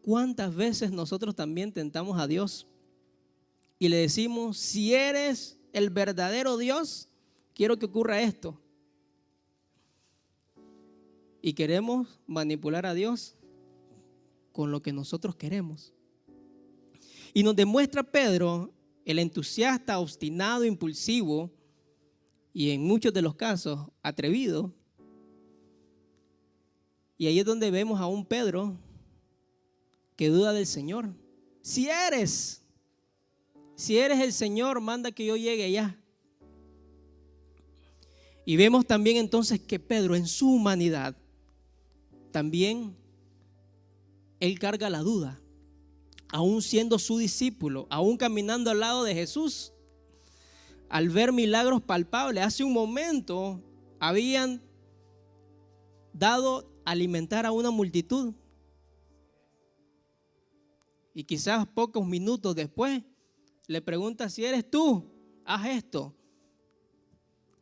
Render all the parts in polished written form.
¿cuántas veces nosotros también tentamos a Dios y le decimos, si eres el verdadero Dios, quiero que ocurra esto? Y queremos manipular a Dios con lo que nosotros queremos. Y nos demuestra Pedro, el entusiasta, obstinado, impulsivo y en muchos de los casos atrevido. Y ahí es donde vemos a un Pedro que duda del Señor. Si eres el Señor, manda que yo llegue allá. Y vemos también entonces que Pedro en su humanidad también él carga la duda, aún siendo su discípulo, aún caminando al lado de Jesús, al ver milagros palpables. Hace un momento habían dado a alimentar a una multitud y quizás pocos minutos después le pregunta, si eres tú, haz esto,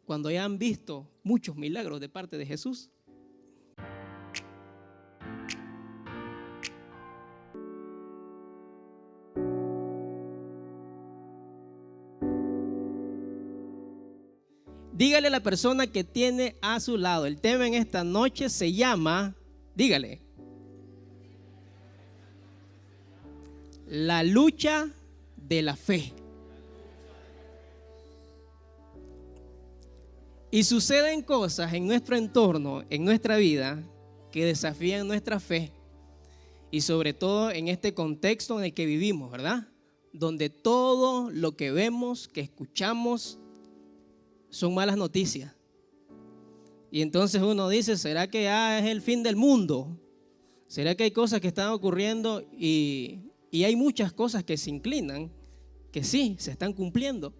cuando ya han visto muchos milagros de parte de Jesús. Dígale a la persona que tiene a su lado. El tema en esta noche se llama, dígale, la lucha de la fe. Y suceden cosas en nuestro entorno, en nuestra vida, que desafían nuestra fe. Y sobre todo en este contexto en el que vivimos, ¿verdad? Donde todo lo que vemos, que escuchamos, son malas noticias. Y entonces uno dice, ¿será que ya es el fin del mundo? ¿Será que hay cosas que están ocurriendo? Y hay muchas cosas que se inclinan, que sí, se están cumpliendo.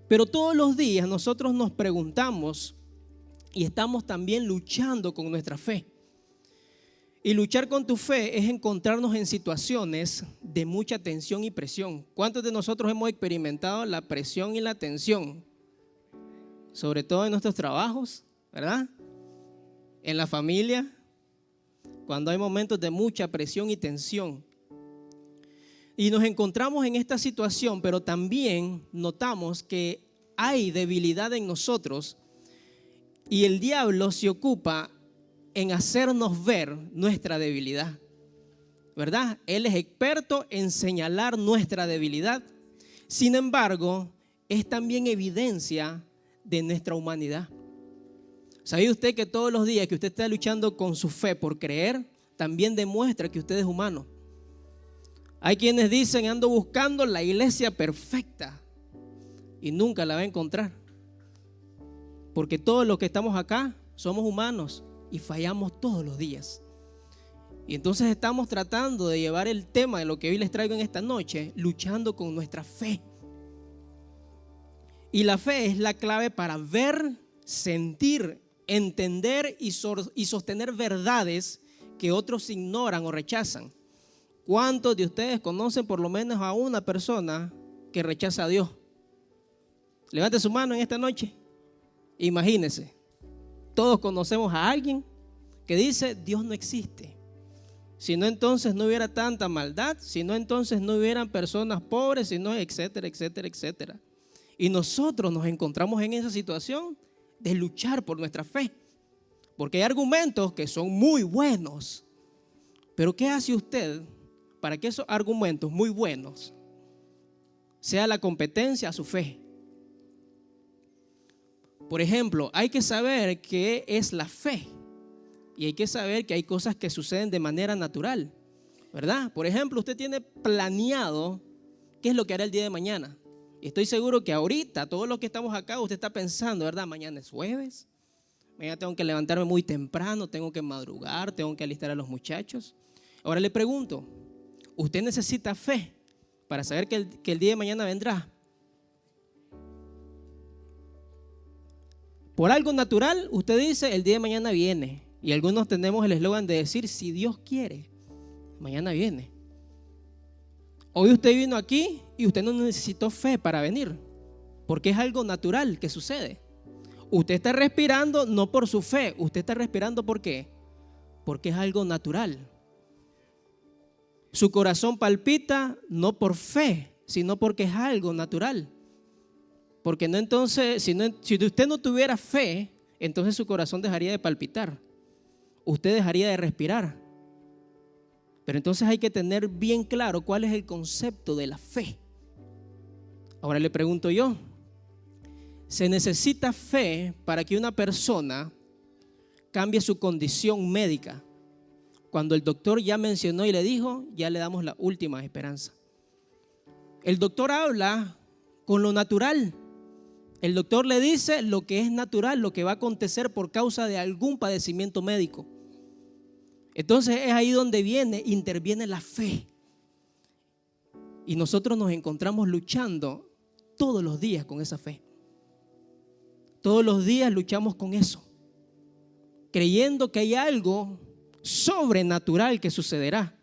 Pero todos los días nosotros nos preguntamos y estamos también luchando con nuestra fe. Y luchar con tu fe es encontrarnos en situaciones de mucha tensión y presión. ¿Cuántos de nosotros hemos experimentado la presión y la tensión? Sobre todo en nuestros trabajos, ¿verdad? En la familia, cuando hay momentos de mucha presión y tensión. Y nos encontramos en esta situación, pero también notamos que hay debilidad en nosotros y el diablo se ocupa en hacernos ver nuestra debilidad, ¿verdad? Él es experto en señalar nuestra debilidad. Sin embargo, es también evidencia de nuestra humanidad. ¿Sabe usted que todos los días que usted está luchando con su fe por creer, también demuestra que usted es humano? Hay quienes dicen, ando buscando la iglesia perfecta y nunca la va a encontrar. Porque todos los que estamos acá somos humanos y fallamos todos los días. Y entonces estamos tratando de llevar el tema de lo que hoy les traigo en esta noche, luchando con nuestra fe. Y la fe es la clave para ver, sentir, entender y sostener verdades que otros ignoran o rechazan. ¿Cuántos de ustedes conocen por lo menos a una persona que rechaza a Dios? Levante su mano en esta noche. Imagínense, todos conocemos a alguien que dice Dios no existe. Si no, entonces no hubiera tanta maldad, si no, entonces no hubieran personas pobres, si no, etcétera, etcétera, etcétera. Y nosotros nos encontramos en esa situación de luchar por nuestra fe. Porque hay argumentos que son muy buenos. Pero ¿qué hace usted para que esos argumentos muy buenos sea la competencia a su fe? Por ejemplo, hay que saber qué es la fe. Y hay que saber que hay cosas que suceden de manera natural, ¿verdad? Por ejemplo, usted tiene planeado qué es lo que hará el día de mañana. Y estoy seguro que ahorita, todos los que estamos acá, usted está pensando, ¿verdad? Mañana es jueves, mañana tengo que levantarme muy temprano, tengo que madrugar, tengo que alistar a los muchachos. Ahora le pregunto, ¿usted necesita fe para saber que el día de mañana vendrá? Por algo natural, usted dice, el día de mañana viene. Y algunos tenemos el eslogan de decir, si Dios quiere, mañana viene. Hoy usted vino aquí y usted no necesitó fe para venir, porque es algo natural que sucede. Usted está respirando no por su fe, usted está respirando ¿por qué? Porque es algo natural. Su corazón palpita no por fe, sino porque es algo natural. Porque no, entonces, si usted no tuviera fe, entonces su corazón dejaría de palpitar. Usted dejaría de respirar. Pero entonces hay que tener bien claro cuál es el concepto de la fe. Ahora le pregunto yo, ¿se necesita fe para que una persona cambie su condición médica? Cuando el doctor ya mencionó y le dijo, ya le damos la última esperanza. El doctor habla con lo natural. El doctor le dice lo que es natural, lo que va a acontecer por causa de algún padecimiento médico. Entonces es ahí donde interviene la fe. Y nosotros nos encontramos luchando todos los días con esa fe. Todos los días luchamos con eso, creyendo que hay algo sobrenatural que sucederá.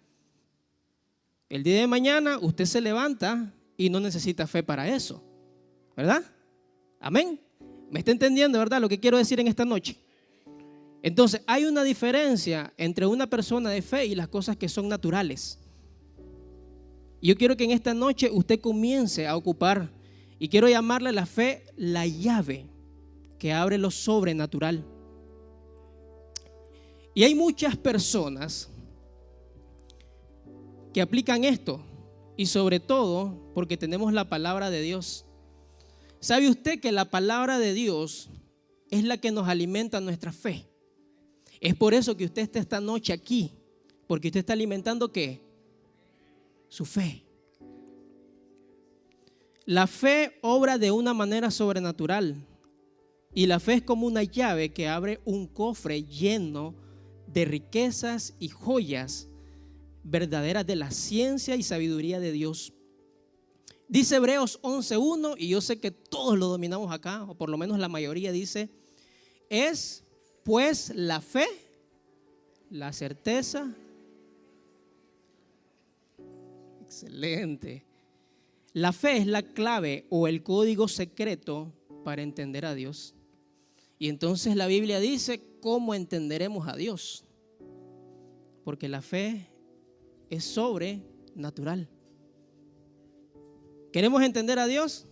El día de mañana usted se levanta y no necesita fe para eso, ¿verdad? Amén. ¿Me está entendiendo, verdad, lo que quiero decir en esta noche? Entonces, hay una diferencia entre una persona de fe y las cosas que son naturales. Y yo quiero que en esta noche usted comience a ocupar, y quiero llamarle a la fe la llave que abre lo sobrenatural. Y hay muchas personas que aplican esto, y sobre todo porque tenemos la palabra de Dios. ¿Sabe usted que la palabra de Dios es la que nos alimenta nuestra fe? Es por eso que usted está esta noche aquí, porque usted está alimentando ¿qué? Su fe. La fe obra de una manera sobrenatural, y la fe es como una llave que abre un cofre lleno de riquezas y joyas verdaderas de la ciencia y sabiduría de Dios. Dice Hebreos 11:1, y yo sé que todos lo dominamos acá, o por lo menos la mayoría dice, es pues la fe, la certeza. Excelente. La fe es la clave o el código secreto para entender a Dios. Y entonces la Biblia dice, ¿cómo entenderemos a Dios? Porque la fe es sobrenatural. ¿Queremos entender a Dios?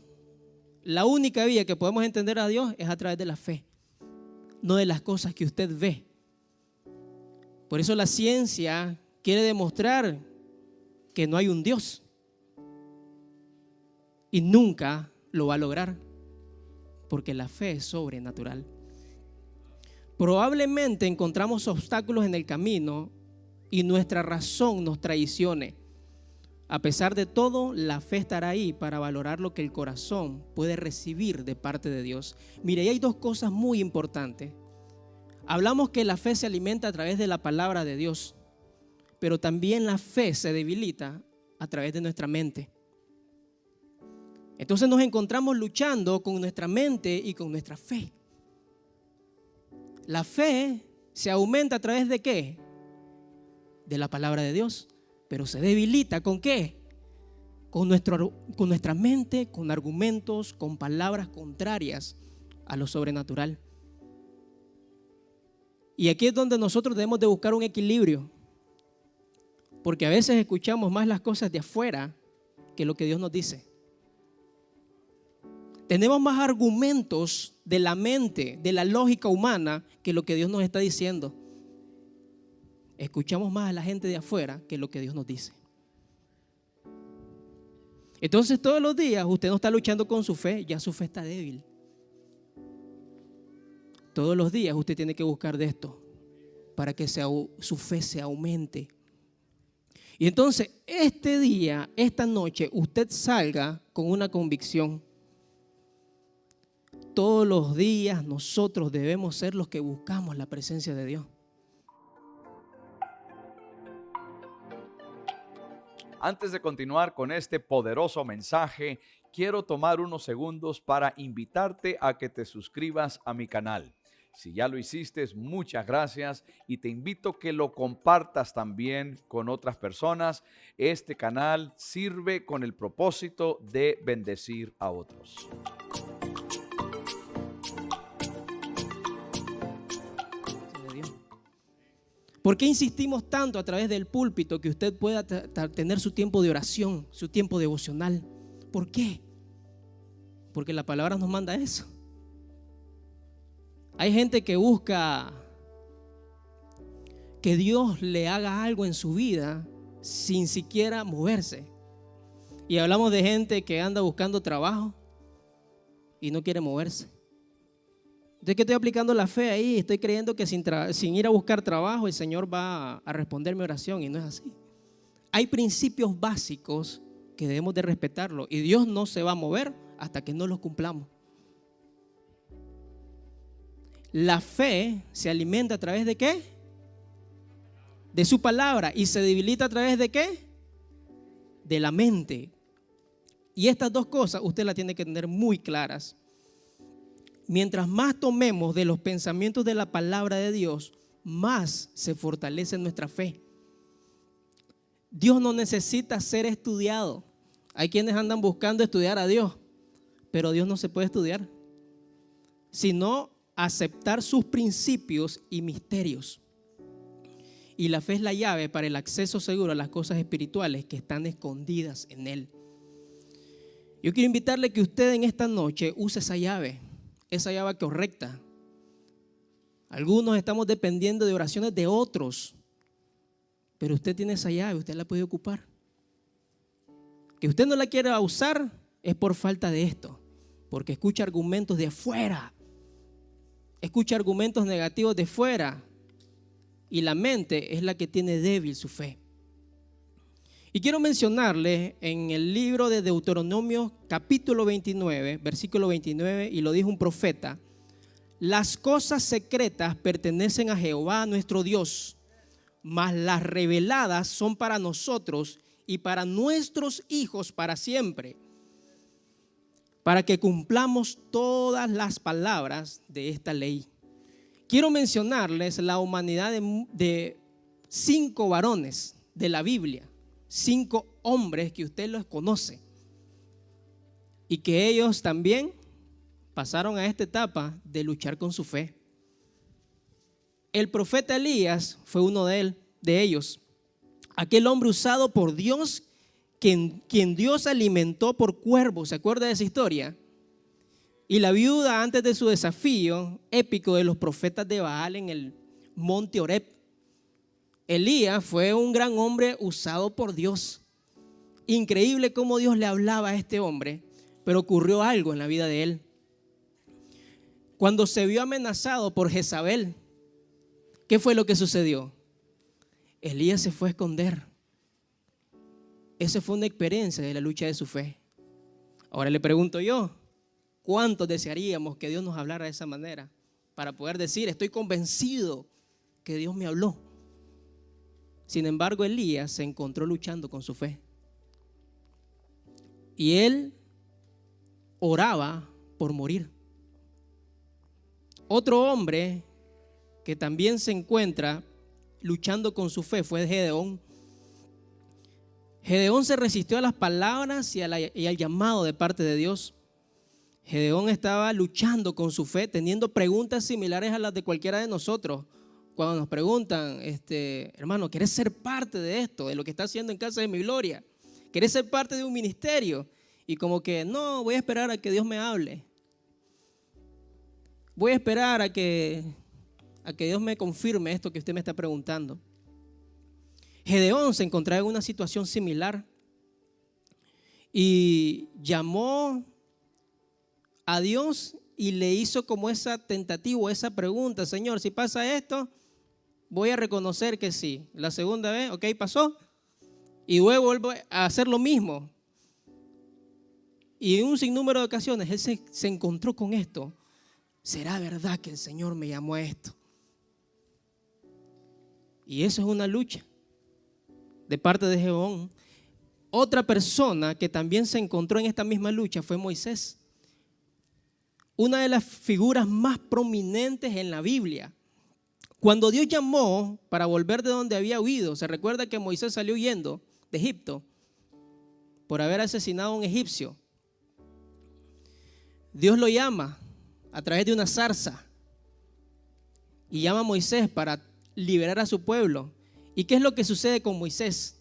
La única vía que podemos entender a Dios es a través de la fe, no de las cosas que usted ve. Por eso la ciencia quiere demostrar que no hay un Dios, y nunca lo va a lograr, porque la fe es sobrenatural. Probablemente encontramos obstáculos en el camino y nuestra razón nos traicione. A pesar de todo, la fe estará ahí para valorar lo que el corazón puede recibir de parte de Dios. Mire, y hay dos cosas muy importantes. Hablamos que la fe se alimenta a través de la palabra de Dios, pero también la fe se debilita a través de nuestra mente. Entonces nos encontramos luchando con nuestra mente y con nuestra fe. La fe se aumenta a través de ¿qué? De la palabra de Dios, pero se debilita ¿con qué? Con nuestra mente, con argumentos, con palabras contrarias a lo sobrenatural. Y aquí es donde nosotros debemos de buscar un equilibrio, porque a veces escuchamos más las cosas de afuera que lo que Dios nos dice. Tenemos más argumentos de la mente, de la lógica humana, que lo que Dios nos está diciendo. Escuchamos más a la gente de afuera que lo que Dios nos dice. Entonces todos los días usted no está luchando con su fe, ya su fe está débil. Todos los días usted tiene que buscar de esto para que su fe se aumente. Y entonces este día, esta noche, usted salga con una convicción. Todos los días nosotros debemos ser los que buscamos la presencia de Dios. Antes de continuar con este poderoso mensaje, quiero tomar unos segundos para invitarte a que te suscribas a mi canal. Si ya lo hiciste, muchas gracias, y te invito a que lo compartas también con otras personas. Este canal sirve con el propósito de bendecir a otros. ¿Por qué insistimos tanto a través del púlpito que usted pueda tener su tiempo de oración, su tiempo devocional? ¿Por qué? Porque la palabra nos manda eso. Hay gente que busca que Dios le haga algo en su vida sin siquiera moverse. Y hablamos de gente que anda buscando trabajo y no quiere moverse. Entonces, ¿qué estoy aplicando la fe ahí? Estoy creyendo que sin ir a buscar trabajo el Señor va a responder mi oración, y no es así. Hay principios básicos que debemos de respetarlos y Dios no se va a mover hasta que no los cumplamos. La fe se alimenta a través de ¿qué? De su palabra. ¿Y se debilita a través de qué? De la mente. Y estas dos cosas usted las tiene que tener muy claras. Mientras más tomemos de los pensamientos de la palabra de Dios, más se fortalece nuestra fe. Dios no necesita ser estudiado. Hay quienes andan buscando estudiar a Dios, pero Dios no se puede estudiar, sino aceptar sus principios y misterios. Y la fe es la llave para el acceso seguro a las cosas espirituales que están escondidas en Él. Yo quiero invitarle que usted en esta noche use esa llave correcta. Algunos estamos dependiendo de oraciones de otros, pero usted tiene esa llave, usted la puede ocupar. Que usted no la quiera usar es por falta de esto, porque escucha argumentos de afuera, escucha argumentos negativos de fuera, y la mente es la que tiene débil su fe. Y quiero mencionarle en el libro de Deuteronomio capítulo 29, versículo 29, y lo dijo un profeta: las cosas secretas pertenecen a Jehová nuestro Dios, mas las reveladas son para nosotros y para nuestros hijos para siempre, para que cumplamos todas las palabras de esta ley. Quiero mencionarles la humanidad de 5 varones de la Biblia, 5 hombres que usted los conoce y que ellos también pasaron a esta etapa de luchar con su fe. El profeta Elías fue uno de ellos, aquel hombre usado por Dios, quien Dios alimentó por cuervos. ¿Se acuerda de esa historia? Y la viuda, antes de su desafío épico de los profetas de Baal en el monte Horeb, Elías fue un gran hombre usado por Dios. Increíble cómo Dios le hablaba a este hombre, pero ocurrió algo en la vida de él. Cuando se vio amenazado por Jezabel, ¿qué fue lo que sucedió? Elías se fue a esconder. Esa fue una experiencia de la lucha de su fe. Ahora le pregunto yo, ¿cuántos desearíamos que Dios nos hablara de esa manera para poder decir, estoy convencido que Dios me habló? Sin embargo, Elías se encontró luchando con su fe. Y él oraba por morir. Otro hombre que también se encuentra luchando con su fe fue Gedeón. Gedeón se resistió a las palabras y al llamado de parte de Dios. Gedeón estaba luchando con su fe, teniendo preguntas similares a las de cualquiera de nosotros. Cuando nos preguntan, hermano, ¿quieres ser parte de esto, de lo que está haciendo en Casa de Mi Gloria? ¿Quieres ser parte de un ministerio? Y como que, no, voy a esperar a que Dios me hable. Voy a esperar a que Dios me confirme esto que usted me está preguntando. Gedeón se encontraba en una situación similar y llamó a Dios y le hizo como esa tentativa, esa pregunta: Señor, si pasa esto, voy a reconocer que sí. La segunda vez, ok, pasó, y luego vuelvo a hacer lo mismo. Y en un sinnúmero de ocasiones él se encontró con esto: ¿será verdad que el Señor me llamó a esto? Y eso es una lucha de parte de Gedeón. Otra persona que también se encontró en esta misma lucha fue Moisés, una de las figuras más prominentes en la Biblia. Cuando Dios llamó para volver de donde había huido, se recuerda que Moisés salió huyendo de Egipto por haber asesinado a un egipcio. Dios lo llama a través de una zarza y llama a Moisés para liberar a su pueblo. ¿Y qué es lo que sucede con Moisés?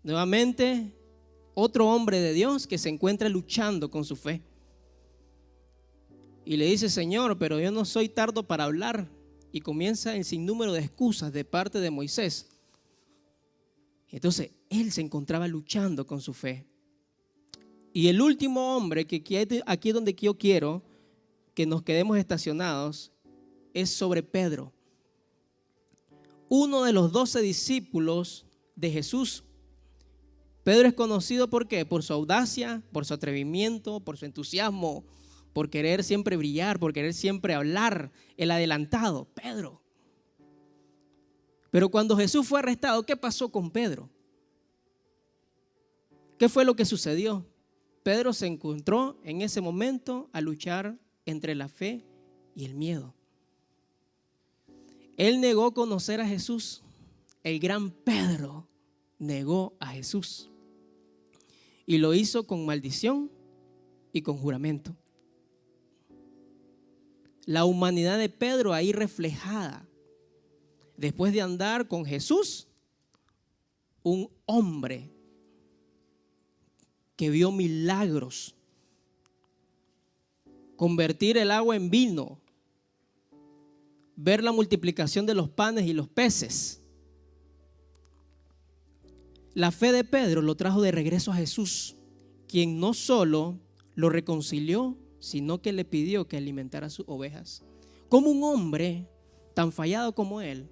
Nuevamente, otro hombre de Dios que se encuentra luchando con su fe. Y le dice: Señor, pero yo no soy tardo para hablar. Y comienza el sinnúmero de excusas de parte de Moisés. Entonces, él se encontraba luchando con su fe. Y el último hombre, que aquí es donde yo quiero que nos quedemos estacionados, es sobre Pedro. Uno de los 12 discípulos de Jesús. Pedro es conocido ¿por qué? Por su audacia, por su atrevimiento, por su entusiasmo, por querer siempre brillar, por querer siempre hablar, el adelantado, Pedro. Pero cuando Jesús fue arrestado, ¿qué pasó con Pedro? ¿Qué fue lo que sucedió? Pedro se encontró en ese momento a luchar entre la fe y el miedo. Él negó conocer a Jesús. El gran Pedro negó a Jesús. Y lo hizo con maldición y con juramento. La humanidad de Pedro ahí reflejada. Después de andar con Jesús, un hombre que vio milagros, convertir el agua en vino, ver la multiplicación de los panes y los peces. La fe de Pedro lo trajo de regreso a Jesús, quien no solo lo reconcilió, sino que le pidió que alimentara sus ovejas. Como un hombre tan fallado como él,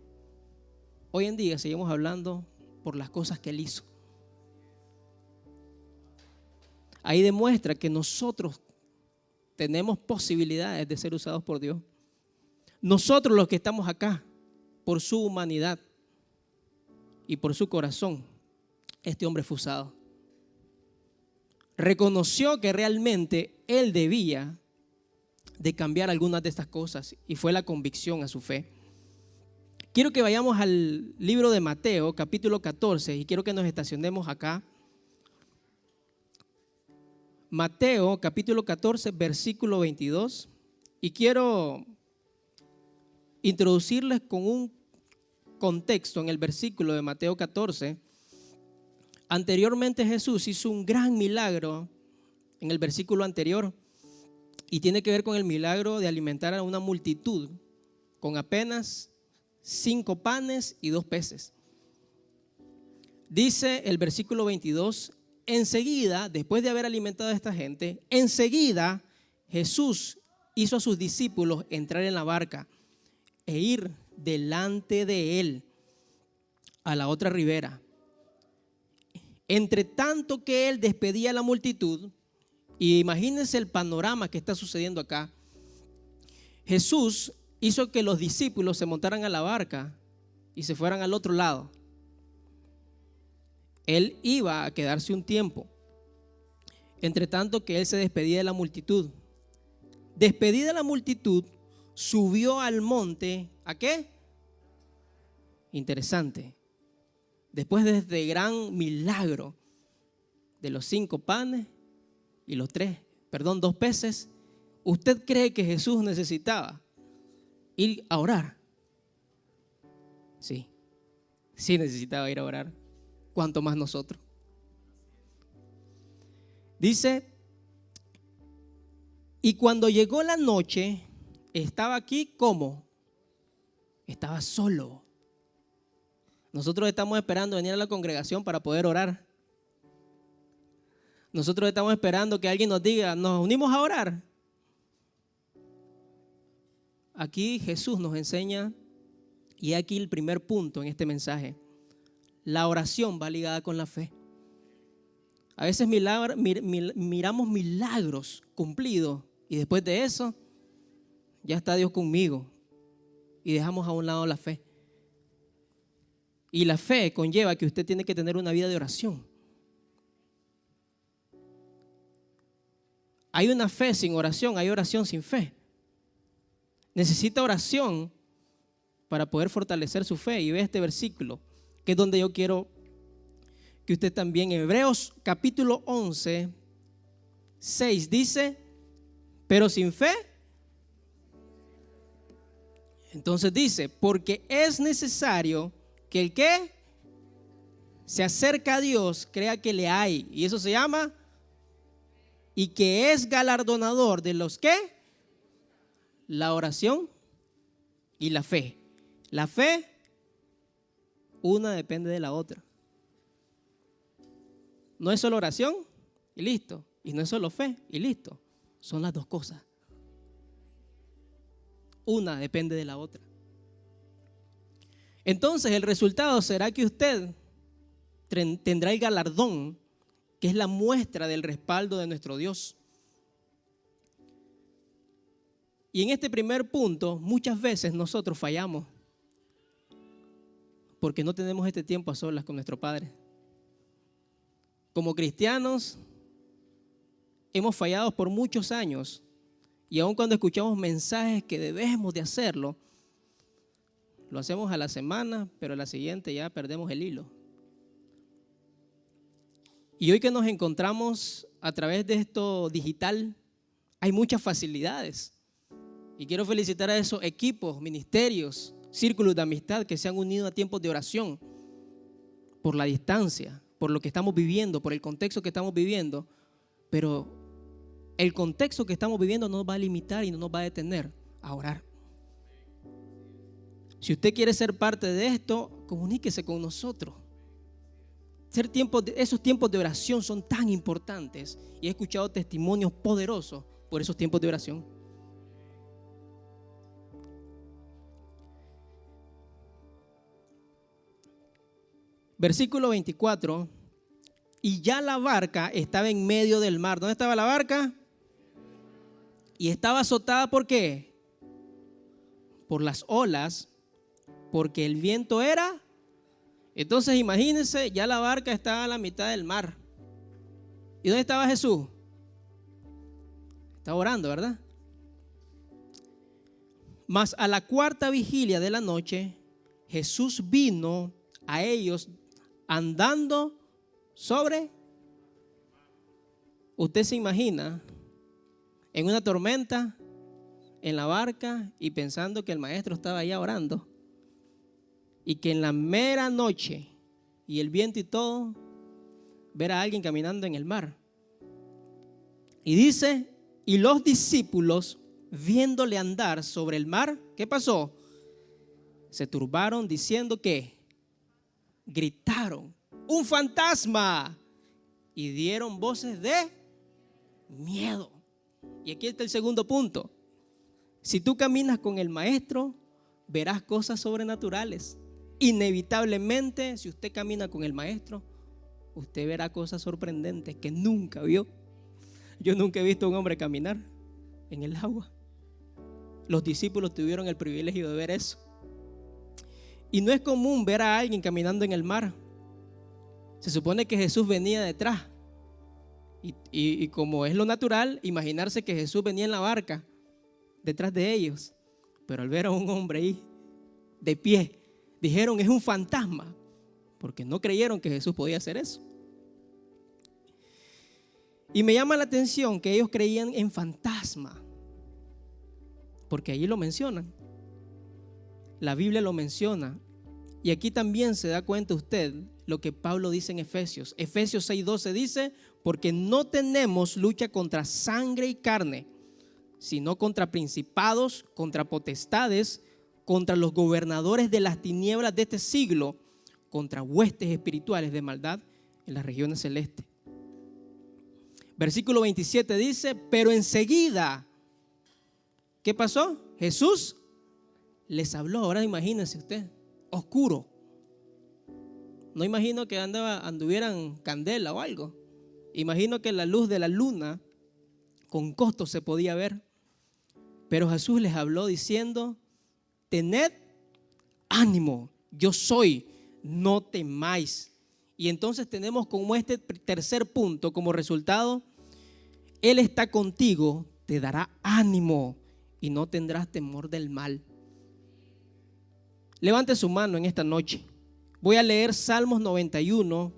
hoy en día seguimos hablando por las cosas que él hizo. Ahí demuestra que nosotros tenemos posibilidades de ser usados por Dios. Nosotros los que estamos acá, por su humanidad y por su corazón, este hombre fue usado. Reconoció que realmente él debía de cambiar algunas de estas cosas y fue la convicción a su fe. Quiero que vayamos al libro de Mateo, capítulo 14, y quiero que nos estacionemos acá. Mateo, capítulo 14, versículo 22. Y quiero introducirles con un contexto en el versículo de Mateo 14. Anteriormente Jesús hizo un gran milagro en el versículo anterior y tiene que ver con el milagro de alimentar a una multitud con apenas 5 panes y 2 peces. Dice el versículo 22, enseguida, después de haber alimentado a esta gente, enseguida Jesús hizo a sus discípulos entrar en la barca e ir delante de él a la otra ribera. Entre tanto que él despedía a la multitud, y imagínense el panorama que está sucediendo acá, Jesús hizo que los discípulos se montaran a la barca y se fueran al otro lado. Él iba a quedarse un tiempo, entre tanto que él se despedía de la multitud. Despedida la multitud, subió al monte, ¿a qué? Interesante. Después de este gran milagro de los 5 panes y los 2 peces, ¿usted cree que Jesús necesitaba ir a orar? Sí, sí necesitaba ir a orar. ¿Cuánto más nosotros? Dice, y cuando llegó la noche, estaba aquí, ¿cómo? Estaba solo. Nosotros estamos esperando venir a la congregación para poder orar. Nosotros estamos esperando que alguien nos diga, ¿nos unimos a orar? Aquí Jesús nos enseña, y aquí el primer punto en este mensaje. La oración va ligada con la fe. A veces miramos milagros cumplidos y después de eso, ya está Dios conmigo y dejamos a un lado la fe. Y la fe conlleva que usted tiene que tener una vida de oración. Hay una fe sin oración, hay oración sin fe. Necesita oración para poder fortalecer su fe. Y ve este versículo, que es donde yo quiero que usted también, en Hebreos capítulo 11, 6 dice, pero sin fe Entonces dice, porque es necesario que el que se acerca a Dios crea que le hay. Y eso se llama, y que es galardonador de los que la oración y la fe. La fe, una depende de la otra. No es solo oración y listo. Y no es solo fe y listo. Son las dos cosas. Una depende de la otra. Entonces el resultado será que usted tendrá el galardón, que es la muestra del respaldo de nuestro Dios. Y en este primer punto, muchas veces nosotros fallamos porque no tenemos este tiempo a solas con nuestro Padre. Como cristianos, hemos fallado por muchos años, y aun cuando escuchamos mensajes que debemos de hacerlo, lo hacemos a la semana, pero a la siguiente ya perdemos el hilo. Y hoy que nos encontramos a través de esto digital, hay muchas facilidades. Y quiero felicitar a esos equipos, ministerios, círculos de amistad que se han unido a tiempos de oración por la distancia, por lo que estamos viviendo, por el contexto que estamos viviendo. Pero el contexto que estamos viviendo no nos va a limitar y no nos va a detener a orar. Si usted quiere ser parte de esto, comuníquese con nosotros. Esos tiempos de oración son tan importantes, y he escuchado testimonios poderosos por esos tiempos de oración. Versículo 24. Y ya la barca estaba en medio del mar. ¿Dónde estaba la barca? Y estaba azotada, ¿por qué? Por las olas, porque el viento era. Entonces imagínense, ya la barca estaba a la mitad del mar. ¿Y dónde estaba Jesús? Estaba orando, ¿verdad? Mas a la cuarta vigilia de la noche, Jesús vino a ellos andando sobre. Usted se imagina en una tormenta, en la barca, y pensando que el maestro estaba allá orando, y que en la mera noche y el viento y todo, ver a alguien caminando en el mar. Y dice, y los discípulos, viéndole andar sobre el mar, ¿qué pasó? Se turbaron diciendo que gritaron, ¡un fantasma! Y dieron voces de miedo. Y aquí está el segundo punto. Si tú caminas con el maestro, verás cosas sobrenaturales. Inevitablemente, si usted camina con el maestro, usted verá cosas sorprendentes que nunca vio. Yo nunca he visto a un hombre caminar en el agua. Los discípulos tuvieron el privilegio de ver eso. Y no es común ver a alguien caminando en el mar. Se supone que Jesús venía detrás. Y como es lo natural, imaginarse que Jesús venía en la barca detrás de ellos. Pero al ver a un hombre ahí de pie, dijeron, es un fantasma, porque no creyeron que Jesús podía hacer eso. Y me llama la atención que ellos creían en fantasma, porque allí lo mencionan. La Biblia lo menciona. Y aquí también se da cuenta usted lo que Pablo dice en Efesios. Efesios 6:12 dice, porque no tenemos lucha contra sangre y carne, sino contra principados, contra potestades, contra los gobernadores de las tinieblas de este siglo, contra huestes espirituales de maldad en las regiones celestes. Versículo 27 dice, pero enseguida, ¿qué pasó? Jesús les habló. Ahora imagínense usted, oscuro. No imagino que anduvieran candela o algo. Imagino que la luz de la luna con costo se podía ver. Pero Jesús les habló diciendo, tened ánimo, yo soy, no temáis. Y entonces tenemos como este tercer punto como resultado, Él está contigo, te dará ánimo y no tendrás temor del mal. Levante su mano en esta noche. Voy a leer Salmos 91,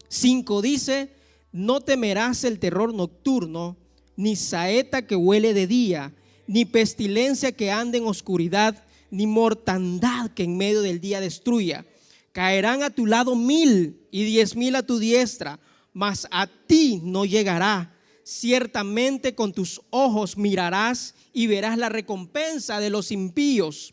5 dice, no temerás el terror nocturno, ni saeta que huele de día, ni pestilencia que ande en oscuridad, ni mortandad que en medio del día destruya. Caerán a tu lado 1000 y 10,000 a tu diestra, mas a ti no llegará. Ciertamente con tus ojos mirarás y verás la recompensa de los impíos.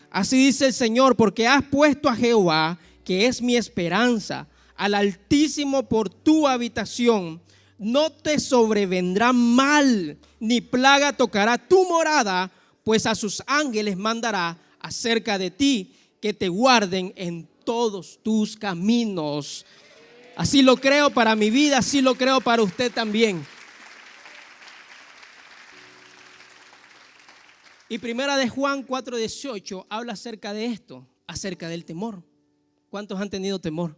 Así dice el Señor, porque has puesto a Jehová, que es mi esperanza, al Altísimo por tu habitación. No te sobrevendrá mal, ni plaga tocará tu morada, pues a sus ángeles mandará acerca de ti, que te guarden en todos tus caminos. Así lo creo para mi vida, así lo creo para usted también. Y primera de Juan 4:18 habla acerca de esto, acerca del temor. ¿Cuántos han tenido temor?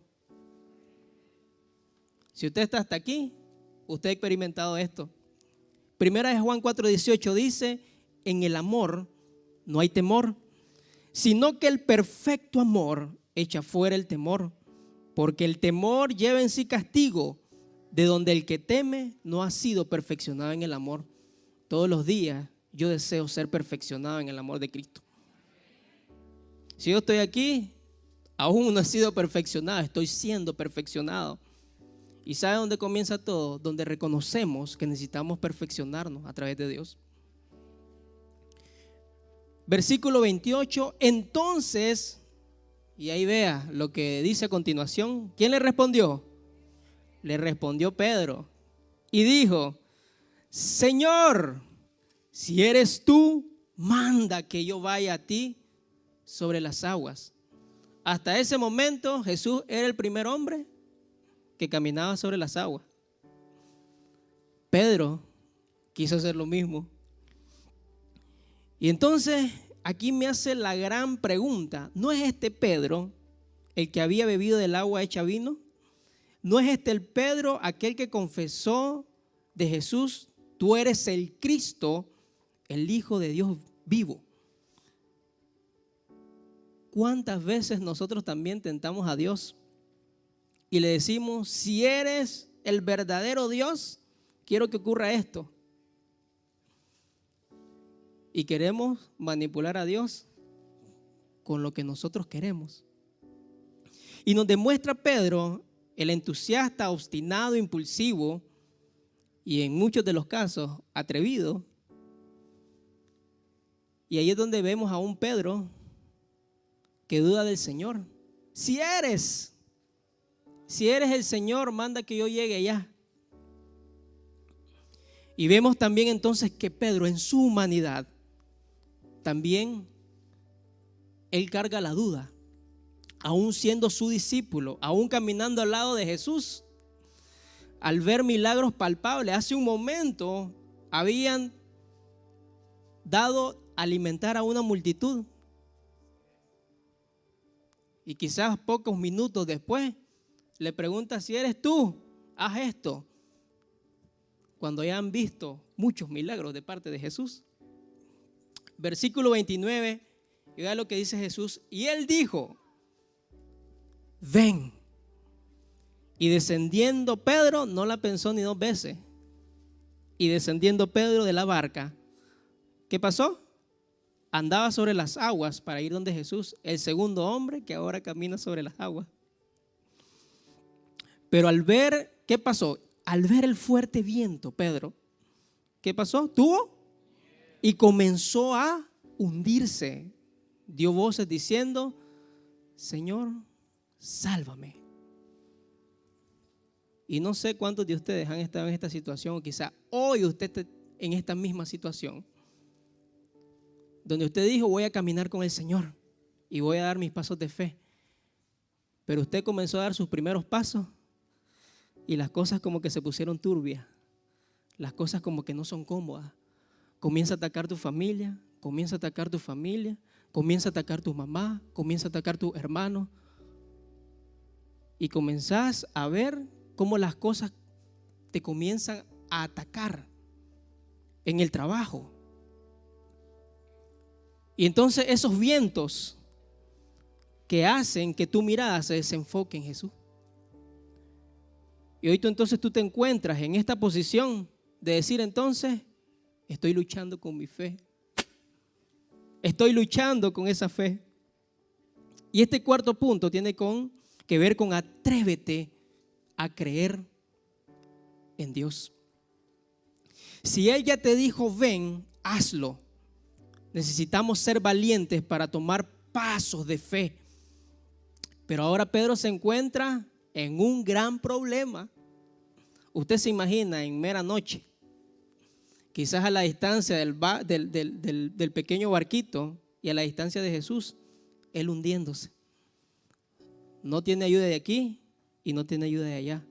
Si usted está hasta aquí, usted ha experimentado esto. Primera de Juan 4:18 dice, en el amor no hay temor, sino que el perfecto amor echa fuera el temor, porque el temor lleva en sí castigo, de donde el que teme no ha sido perfeccionado en el amor. Todos los días yo deseo ser perfeccionado en el amor de Cristo. Si yo estoy aquí, aún no he sido perfeccionado, estoy siendo perfeccionado. ¿Y sabe dónde comienza todo? Donde reconocemos que necesitamos perfeccionarnos a través de Dios. Versículo 28, entonces, y ahí vea lo que dice a continuación. ¿Quién le respondió? Le respondió Pedro y dijo, Señor, si eres tú, manda que yo vaya a ti sobre las aguas. Hasta ese momento Jesús era el primer hombre que caminaba sobre las aguas. Pedro quiso hacer lo mismo. Y entonces aquí me hace la gran pregunta, ¿no es este Pedro el que había bebido del agua hecha vino? ¿No es este el Pedro aquel que confesó de Jesús, tú eres el Cristo, el Hijo de Dios vivo? ¿Cuántas veces nosotros también tentamos a Dios y le decimos, si eres el verdadero Dios, quiero que ocurra esto? Y queremos manipular a Dios con lo que nosotros queremos. Y nos demuestra Pedro, el entusiasta, obstinado, impulsivo y en muchos de los casos atrevido. Y ahí es donde vemos a un Pedro que duda del Señor. Si eres el Señor, manda que yo llegue allá. Y vemos también entonces que Pedro en su humanidad también él carga la duda, aún siendo su discípulo, aún caminando al lado de Jesús, al ver milagros palpables. Hace un momento habían dado a alimentar a una multitud y quizás pocos minutos después le pregunta, si eres tú, haz esto, cuando ya han visto muchos milagros de parte de Jesús. Versículo 29, y vea lo que dice Jesús. Y él dijo, ven. Y descendiendo Pedro, no la pensó ni 2 veces. Y descendiendo Pedro de la barca, ¿qué pasó? Andaba sobre las aguas para ir donde Jesús, el segundo hombre que ahora camina sobre las aguas. Pero al ver, ¿qué pasó? Al ver el fuerte viento, Pedro, ¿qué pasó? Tuvo y comenzó a hundirse. Dio voces diciendo, Señor, sálvame. Y no sé cuántos de ustedes han estado en esta situación, o quizá hoy usted esté en esta misma situación, donde usted dijo, voy a caminar con el Señor y voy a dar mis pasos de fe. Pero usted comenzó a dar sus primeros pasos y las cosas como que se pusieron turbias. Las cosas como que no son cómodas. Comienza a atacar tu familia, comienza a atacar tu familia, comienza a atacar tu mamá, comienza a atacar tu hermano. Y comenzás a ver cómo las cosas te comienzan a atacar en el trabajo. Y entonces esos vientos que hacen que tu mirada se desenfoque en Jesús. Y hoy entonces tú te encuentras en esta posición de decir entonces, estoy luchando con mi fe. Estoy luchando con esa fe. Y este cuarto punto tiene que ver con atrévete a creer en Dios. Si Él ya te dijo ven, hazlo. Necesitamos ser valientes para tomar pasos de fe. Pero ahora Pedro se encuentra en un gran problema. Usted se imagina en mera noche, quizás a la distancia del pequeño barquito y a la distancia de Jesús, Él hundiéndose. No tiene ayuda de aquí y no tiene ayuda de allá.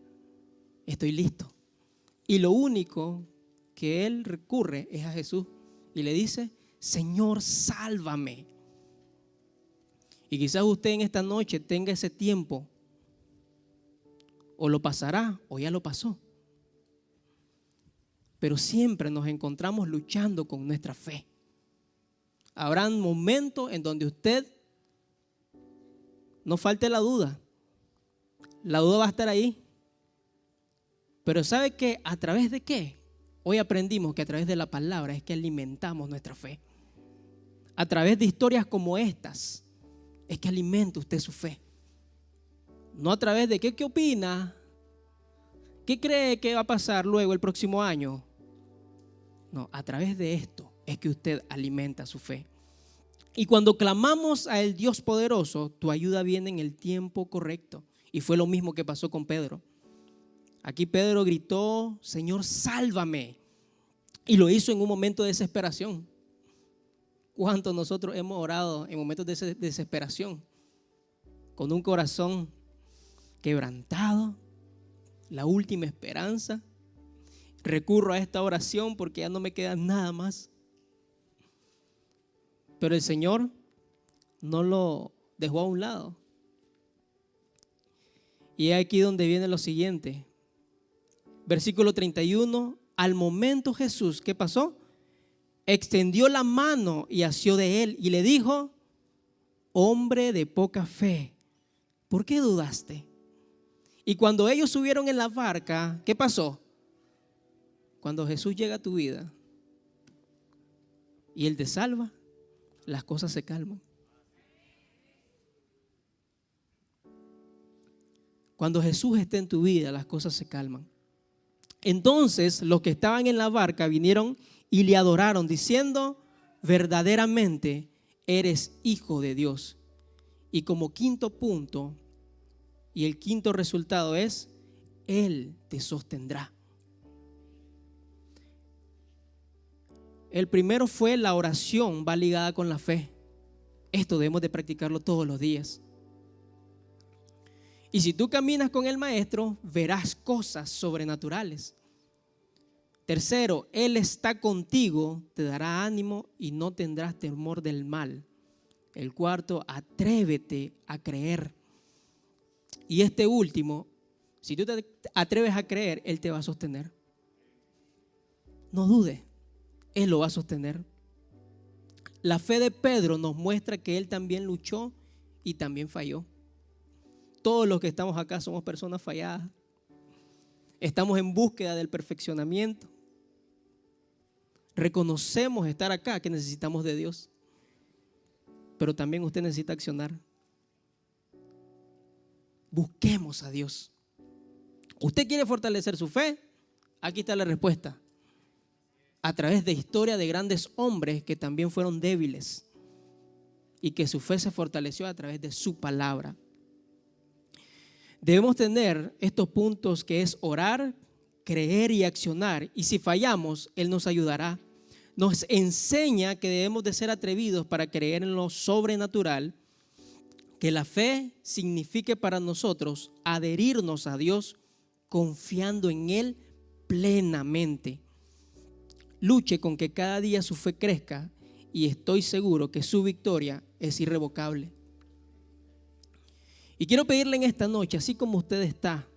Estoy listo. Y lo único que Él recurre es a Jesús y le dice, Señor, sálvame. Y quizás usted en esta noche tenga ese tiempo, o lo pasará o ya lo pasó. Pero siempre nos encontramos luchando con nuestra fe. Habrán momentos en donde usted, no falte la duda va a estar ahí. Pero ¿sabe qué? ¿A través de qué? Hoy aprendimos que a través de la palabra es que alimentamos nuestra fe. A través de historias como estas es que alimenta usted su fe. No a través de qué opina, qué cree que va a pasar luego el próximo año. No, a través de esto es que usted alimenta su fe. Y cuando clamamos a el Dios poderoso, tu ayuda viene en el tiempo correcto. Y fue lo mismo que pasó con Pedro. Aquí Pedro gritó, Señor, sálvame. Y lo hizo en un momento de desesperación. ¿Cuántos nosotros hemos orado en momentos de desesperación? Con un corazón quebrantado, la última esperanza. Recurro a esta oración porque ya no me queda nada más. Pero el Señor no lo dejó a un lado. Y es aquí donde viene lo siguiente. Versículo 31. Al momento Jesús, ¿qué pasó? Extendió la mano y asió de él y le dijo, hombre de poca fe, ¿por qué dudaste? Y cuando ellos subieron en la barca, ¿qué pasó? Cuando Jesús llega a tu vida y Él te salva, las cosas se calman. Cuando Jesús está en tu vida, las cosas se calman. Entonces los que estaban en la barca vinieron y le adoraron diciendo, verdaderamente eres hijo de Dios. Y como quinto punto, y el quinto resultado es, Él te sostendrá. El primero fue la oración, va ligada con la fe. Esto debemos de practicarlo todos los días. Y si tú caminas con el Maestro, verás cosas sobrenaturales. Tercero, Él está contigo, te dará ánimo y no tendrás temor del mal. El cuarto, atrévete a creer. Y este último, si tú te atreves a creer, Él te va a sostener. No dudes, Él lo va a sostener. La fe de Pedro nos muestra que él también luchó y también falló. Todos los que estamos acá somos personas falladas. Estamos en búsqueda del perfeccionamiento. Reconocemos estar acá, que necesitamos de Dios. Pero también usted necesita accionar. Busquemos a Dios. ¿Usted quiere fortalecer su fe? Aquí está la respuesta. A través de historia de grandes hombres que también fueron débiles y que su fe se fortaleció a través de su palabra. Debemos tener estos puntos que es orar, creer y accionar. Y si fallamos, Él nos ayudará. Nos enseña que debemos de ser atrevidos para creer en lo sobrenatural, que la fe signifique para nosotros adherirnos a Dios confiando en Él plenamente. Luche con que cada día su fe crezca y estoy seguro que su victoria es irrevocable. Y quiero pedirle en esta noche, así como usted está,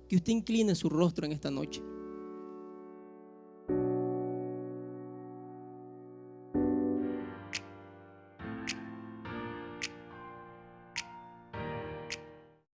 que usted incline su rostro en esta noche.